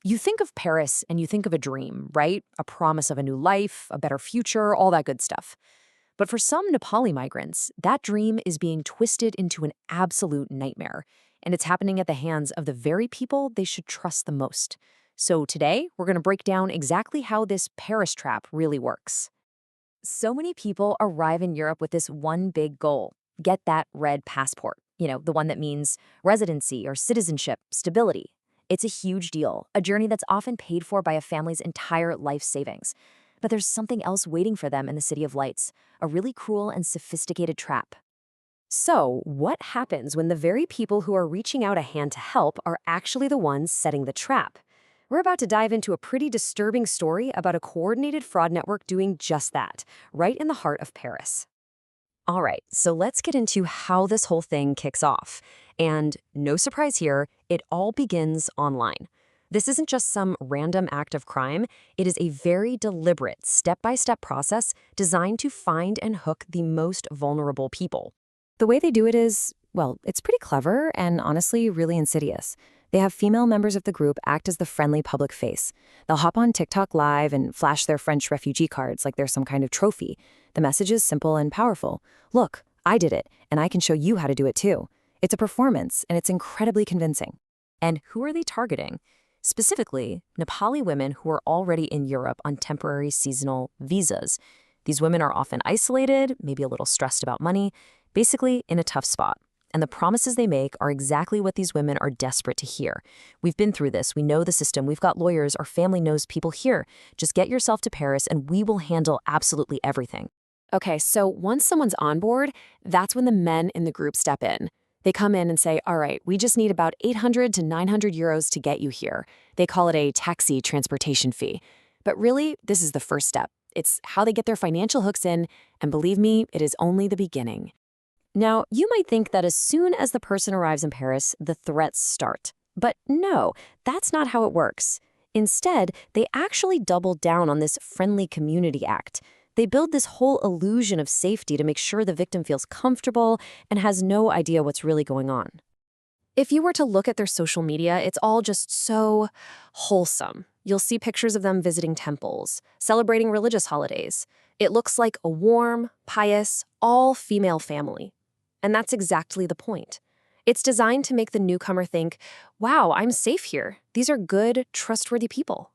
You think of Paris and you think of a dream, right? A promise of a new life, a better future, all that good stuff. But for some Nepali migrants, that dream is being twisted into an absolute nightmare. And it's happening at the hands of the very people they should trust the most. So today, we're going to break down exactly how this Paris trap really works. So many people arrive in Europe with this one big goal: get that red passport, the one that means residency or citizenship, stability. It's a huge deal, a journey that's often paid for by a family's entire life savings. But there's something else waiting for them in the City of Lights, a really cruel and sophisticated trap. So, what happens when the very people who are reaching out a hand to help are actually the ones setting the trap? We're about to dive into a pretty disturbing story about a coordinated fraud network doing just that, right in the heart of Paris. All right, so let's get into how this whole thing kicks off. And no surprise here, it all begins online. This isn't just some random act of crime, it is a very deliberate, step-by-step process designed to find and hook the most vulnerable people. The way they do it is, well, it's pretty clever and honestly really insidious. They have female members of the group act as the friendly public face. They'll hop on TikTok live and flash their French refugee cards like they're some kind of trophy. The message is simple and powerful. Look, I did it, and I can show you how to do it too. It's a performance, and it's incredibly convincing. And who are they targeting? Specifically, Nepali women who are already in Europe on temporary seasonal visas. These women are often isolated, maybe a little stressed about money, basically in a tough spot. And the promises they make are exactly what these women are desperate to hear. We've been through this. We know the system. We've got lawyers. Our family knows people here. Just get yourself to Paris and we will handle absolutely everything. Okay, so once someone's on board, that's when the men in the group step in. They come in and say, all right, we just need about 800 to 900 euros to get you here. They call it a taxi transportation fee. But really, this is the first step. It's how they get their financial hooks in, and believe me, it is only the beginning. Now, you might think that as soon as the person arrives in Paris, the threats start. But no, that's not how it works. Instead, they actually double down on this friendly community act. They build this whole illusion of safety to make sure the victim feels comfortable and has no idea what's really going on. If you were to look at their social media, it's all just so wholesome. You'll see pictures of them visiting temples, celebrating religious holidays. It looks like a warm, pious, all-female family. And that's exactly the point. It's designed to make the newcomer think, wow, I'm safe here. These are good, trustworthy people.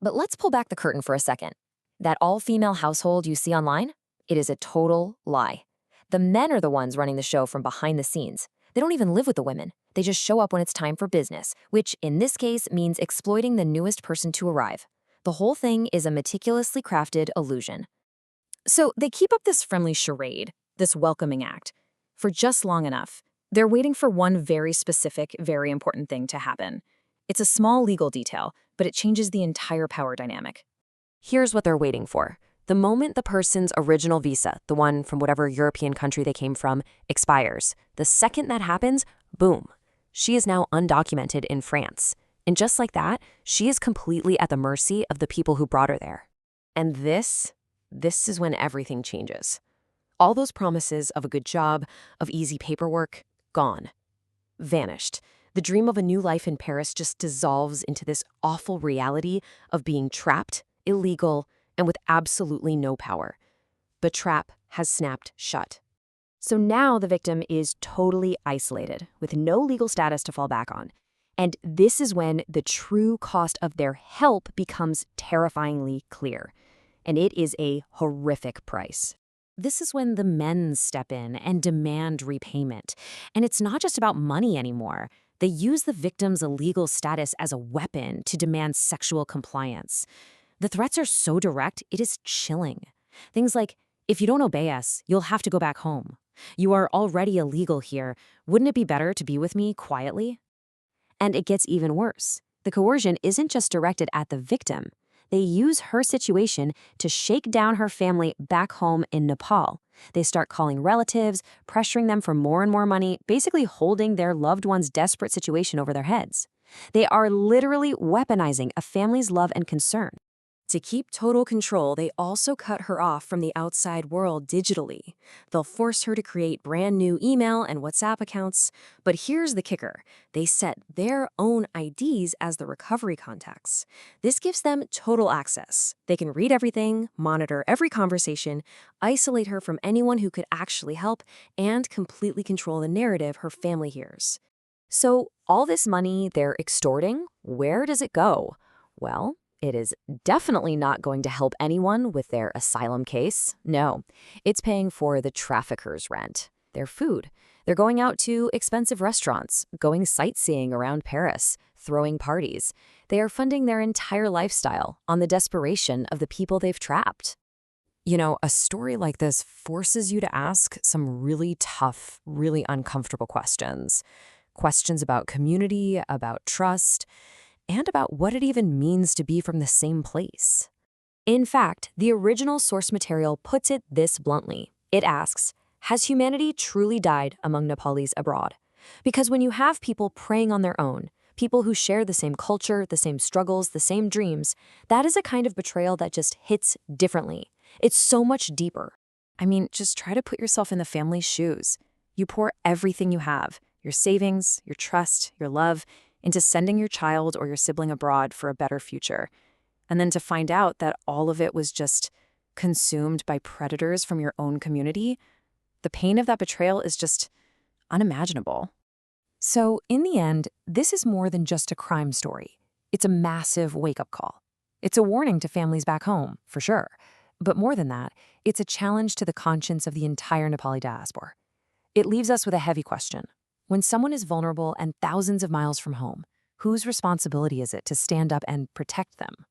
But let's pull back the curtain for a second. That all-female household you see online, it is a total lie. The men are the ones running the show from behind the scenes. They don't even live with the women. They just show up when it's time for business, which in this case means exploiting the newest person to arrive. The whole thing is a meticulously crafted illusion. So they keep up this friendly charade, this welcoming act, for just long enough. They're waiting for one very specific, very important thing to happen. It's a small legal detail, but it changes the entire power dynamic. Here's what they're waiting for. The moment the person's original visa, the one from whatever European country they came from, expires, the second that happens, boom, she is now undocumented in France. And just like that, she is completely at the mercy of the people who brought her there. And this is when everything changes. All those promises of a good job, of easy paperwork, gone. Vanished. The dream of a new life in Paris just dissolves into this awful reality of being trapped, illegal, and with absolutely no power. The trap has snapped shut. So now the victim is totally isolated, with no legal status to fall back on. And this is when the true cost of their help becomes terrifyingly clear. And it is a horrific price. This is when the men step in and demand repayment. And it's not just about money anymore. They use the victim's illegal status as a weapon to demand sexual compliance. The threats are so direct, it is chilling. Things like, if you don't obey us, you'll have to go back home. You are already illegal here. Wouldn't it be better to be with me quietly? And it gets even worse. The coercion isn't just directed at the victim. They use her situation to shake down her family back home in Nepal. They start calling relatives, pressuring them for more and more money, basically holding their loved one's desperate situation over their heads. They are literally weaponizing a family's love and concern. To keep total control, they also cut her off from the outside world digitally. They'll force her to create brand new email and WhatsApp accounts. But here's the kicker: they set their own IDs as the recovery contacts. This gives them total access. They can read everything, monitor every conversation, isolate her from anyone who could actually help, and completely control the narrative her family hears. So, all this money they're extorting, where does it go? Well, it is definitely not going to help anyone with their asylum case. No, it's paying for the traffickers' rent, their food. They're going out to expensive restaurants, going sightseeing around Paris, throwing parties. They are funding their entire lifestyle on the desperation of the people they've trapped. A story like this forces you to ask some really tough, really uncomfortable questions. Questions about community, about trust, and about what it even means to be from the same place. In fact, the original source material puts it this bluntly. It asks, has humanity truly died among Nepalis abroad? Because when you have people preying on their own, people who share the same culture, the same struggles, the same dreams, that is a kind of betrayal that just hits differently. It's so much deeper. I mean, just try to put yourself in the family's shoes. You pour everything you have, your savings, your trust, your love, into sending your child or your sibling abroad for a better future. And then to find out that all of it was just consumed by predators from your own community, the pain of that betrayal is just unimaginable. So, in the end, this is more than just a crime story. It's a massive wake-up call. It's a warning to families back home, for sure. But more than that, it's a challenge to the conscience of the entire Nepali diaspora. It leaves us with a heavy question. When someone is vulnerable and thousands of miles from home, whose responsibility is it to stand up and protect them?